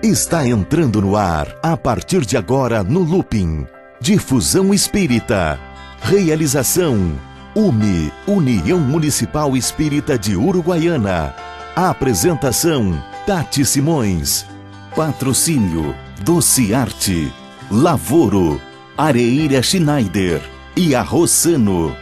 Está entrando no ar, a partir de agora, no Looping. Difusão Espírita. Realização: UME, União Municipal Espírita de Uruguaiana. Apresentação: Tati Simões. Patrocínio: Doce Arte, Lavoro, Areira Schneider e Arroçano.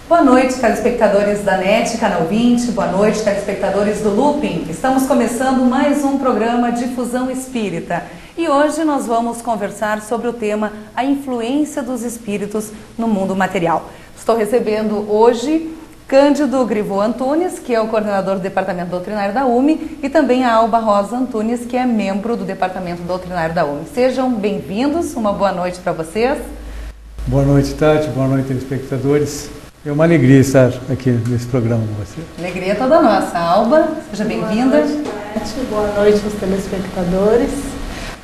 Boa noite, telespectadores da NET, Canal 20. Boa noite, telespectadores do Looping. Estamos começando mais um programa Difusão Espírita. E hoje nós vamos conversar sobre o tema a influência dos espíritos no mundo material. Estou recebendo hoje Cândido Grivo Antunes, que é o coordenador do Departamento Doutrinário da UME, e também a Alba Rosa Antunes, que é membro do Departamento Doutrinário da UME. Sejam bem-vindos, uma boa noite para vocês. Boa noite, Tati, boa noite, telespectadores. É uma alegria estar aqui nesse programa com você. Alegria toda nossa. Alba, seja bem-vinda. Boa noite, Tati. Boa noite aos telespectadores.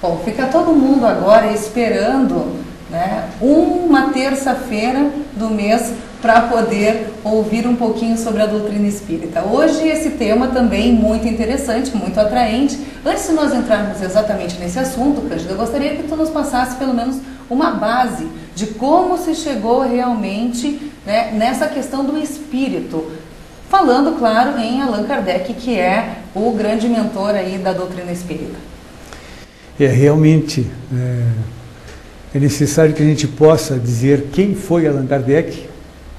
Bom, fica todo mundo agora esperando, né, uma terça-feira do mês para poder ouvir um pouquinho sobre a doutrina espírita. Hoje esse tema também muito interessante, muito atraente. Antes de nós entrarmos exatamente nesse assunto, Cândido, eu gostaria que tu nos passasse pelo menos uma base de como se chegou realmente, né, nessa questão do espírito, falando, claro, em Allan Kardec, que é o grande mentor aí da doutrina espírita. Realmente é necessário que a gente possa dizer quem foi Allan Kardec,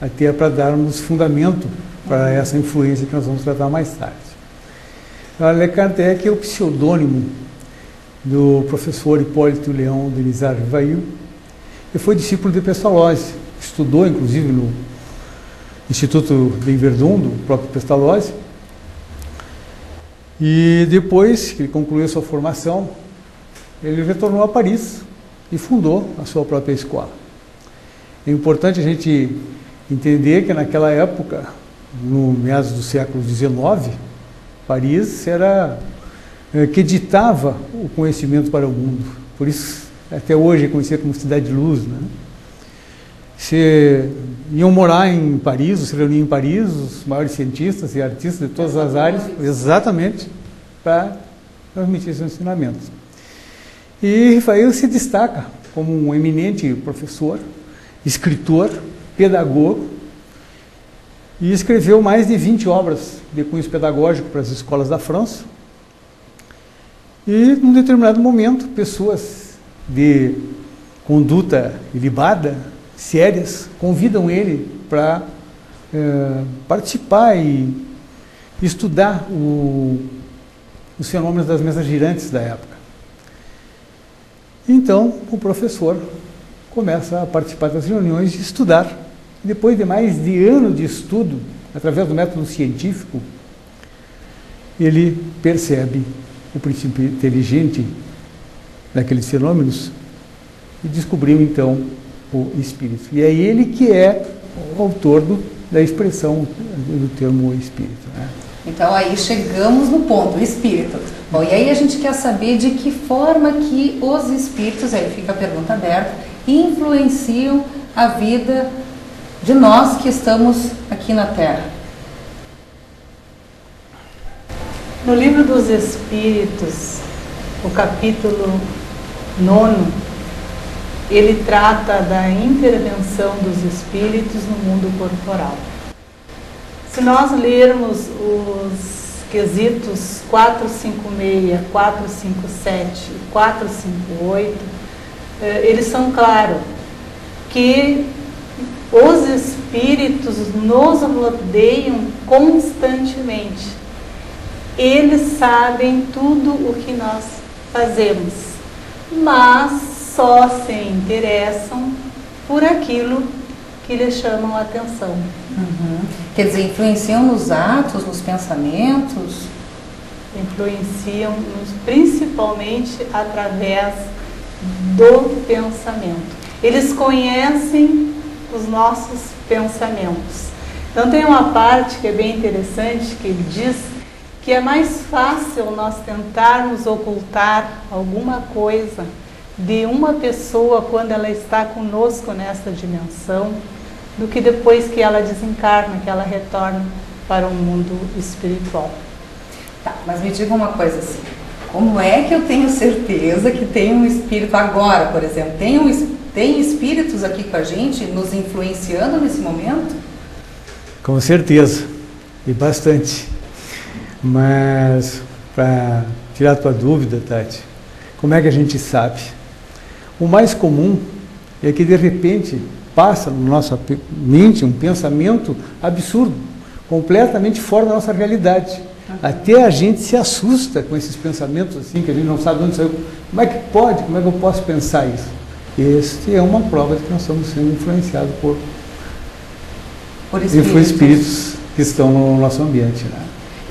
até para darmos fundamento para essa influência que nós vamos tratar mais tarde. Allan Kardec é o pseudônimo do professor Hipólito Leão Denisard Rivail. Ele foi discípulo de Pestalozzi, estudou inclusive no Instituto de Verdun, do próprio Pestalozzi, e depois que ele concluiu sua formação, ele retornou a Paris e fundou a sua própria escola. É importante a gente entender que naquela época, no meados do século XIX, Paris era que ditava o conhecimento para o mundo. Por isso, até hoje é conhecida como Cidade de Luz, né? Se iam morar em Paris, se reuniam em Paris, os maiores cientistas e artistas de todas as áreas, exatamente para transmitir seus ensinamentos. E Rivail se destaca como um eminente professor, escritor, pedagogo, e escreveu mais de 20 obras de cunho pedagógico para as escolas da França. E, num determinado momento, pessoas de conduta ilibada, sérias, convidam ele para participar e estudar os fenômenos das mesas girantes da época. Então, o professor começa a participar das reuniões e estudar. Depois de mais de ano de estudo, através do método científico, ele percebe o princípio inteligente daqueles fenômenos e descobriu então o espírito. E é ele que é o autor da expressão do termo espírito, né? Então aí chegamos no ponto, o espírito. Bom, e aí a gente quer saber de que forma que os espíritos, aí fica a pergunta aberta, influenciam a vida de nós que estamos aqui na Terra. No Livro dos Espíritos, o capítulo 9, ele trata da intervenção dos espíritos no mundo corporal. Se nós lermos os quesitos 456, 457 e 458, eles são claros que os espíritos nos rodeiam constantemente. Eles sabem tudo o que nós fazemos, mas só se interessam por aquilo que lhes chamam a atenção. Uhum. Quer dizer, influenciam nos atos, nos pensamentos? Influenciam-nos principalmente através do pensamento. Eles conhecem os nossos pensamentos. Então tem uma parte que é bem interessante, que ele diz que é mais fácil nós tentarmos ocultar alguma coisa de uma pessoa quando ela está conosco nesta dimensão, do que depois que ela desencarna, que ela retorna para o mundo espiritual. Tá, mas me diga uma coisa assim, como é que eu tenho certeza que tem um espírito agora, por exemplo? Tem espíritos aqui com a gente, nos influenciando nesse momento? Com certeza, e bastante. Mas, para tirar a tua dúvida, Tati, como é que a gente sabe? O mais comum é que, de repente, passa na nossa mente um pensamento absurdo, completamente fora da nossa realidade. Até a gente se assusta com esses pensamentos assim, que a gente não sabe onde saiu. Como é que pode? Como é que eu posso pensar isso? Este é uma prova de que nós estamos sendo influenciados por espíritos que estão no nosso ambiente. Né?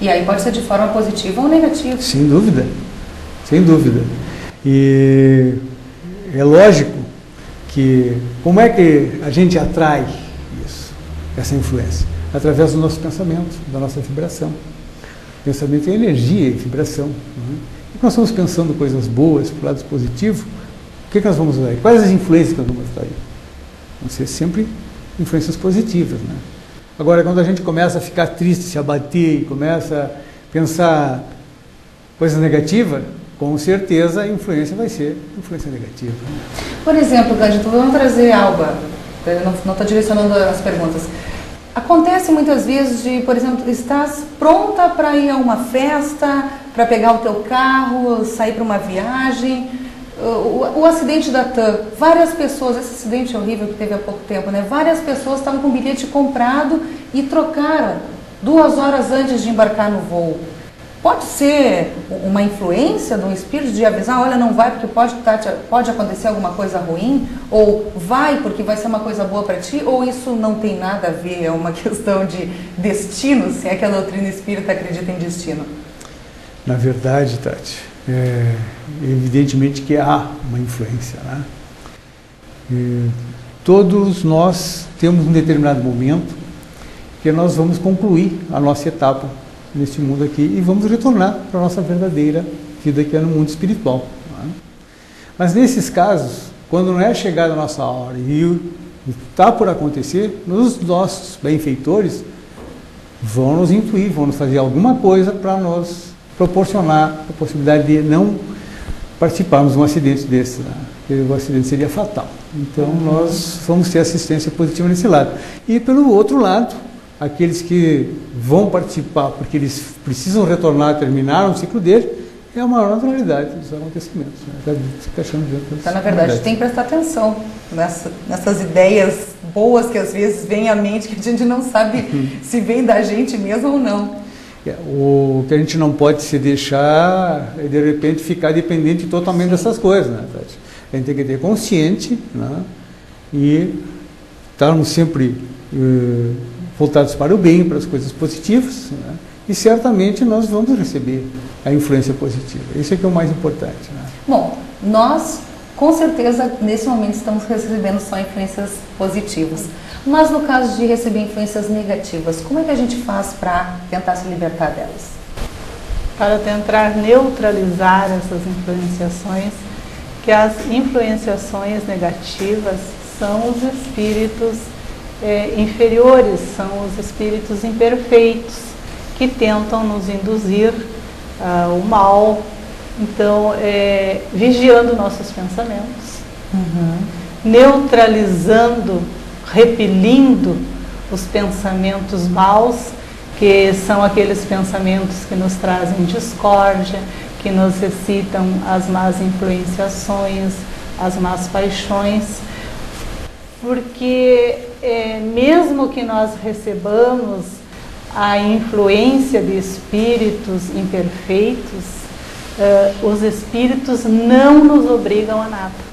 E aí pode ser de forma positiva ou negativa? Sem dúvida, sem dúvida. E é lógico que, como é que a gente atrai isso, essa influência? Através dos nossos pensamentos, da nossa vibração. Pensamento é energia e vibração. Né? E nós estamos pensando coisas boas, para o lado positivo, o que nós vamos usar? Quais as influências que nós vamos atrair? Vão ser sempre influências positivas. Né? Agora, quando a gente começa a ficar triste, se abater, e começa a pensar coisas negativas, com certeza a influência vai ser influência negativa. Né? Por exemplo, Cândido, vamos trazer Alba, eu não estou direcionando as perguntas. Acontece muitas vezes de, por exemplo, estás pronta para ir a uma festa, para pegar o teu carro, sair para uma viagem, o acidente da TAM, várias pessoas, esse acidente horrível que teve há pouco tempo, né? Várias pessoas estavam com o bilhete comprado e trocaram 2 horas antes de embarcar no voo. Pode ser uma influência de um espírito de avisar, olha, não vai porque pode acontecer alguma coisa ruim, ou vai porque vai ser uma coisa boa para ti, ou isso não tem nada a ver, é uma questão de destino, se é que a doutrina espírita acredita em destino? Na verdade, Tati, evidentemente que há uma influência. Né? Todos nós temos um determinado momento que nós vamos concluir a nossa etapa neste mundo aqui e vamos retornar para a nossa verdadeira vida que é no mundo espiritual. Né? Mas nesses casos, quando não é chegada a nossa hora e está por acontecer, os nossos benfeitores vão nos intuir, vão nos fazer alguma coisa para nos proporcionar a possibilidade de não participarmos de um acidente desse, né? Porque o acidente seria fatal. Então nós vamos ter assistência positiva nesse lado. E pelo outro lado, aqueles que vão participar porque eles precisam retornar, terminar o ciclo dele, é a maior naturalidade dos acontecimentos. Né? Então, na verdade, tem que prestar atenção nessas ideias boas que às vezes vêm à mente, que a gente não sabe se vem da gente mesmo ou não. O que a gente não pode se deixar é, de repente, ficar dependente totalmente dessas coisas. Né? A gente tem que ter consciente, né? E estarmos sempre voltados para o bem, para as coisas positivas, né? E certamente nós vamos receber a influência positiva. Isso é que é o mais importante. Né? Bom, nós com certeza nesse momento estamos recebendo só influências positivas. Mas no caso de receber influências negativas, como é que a gente faz para tentar se libertar delas? Para tentar neutralizar essas influenciações, que as influenciações negativas são os espíritos inferiores, são os espíritos imperfeitos que tentam nos induzir o mal. Então, vigiando nossos pensamentos, neutralizando, repelindo os pensamentos maus, que são aqueles pensamentos que nos trazem discórdia, que nos excitam as más influenciações, as más paixões, porque mesmo que nós recebamos a influência de espíritos imperfeitos, os espíritos não nos obrigam a nada.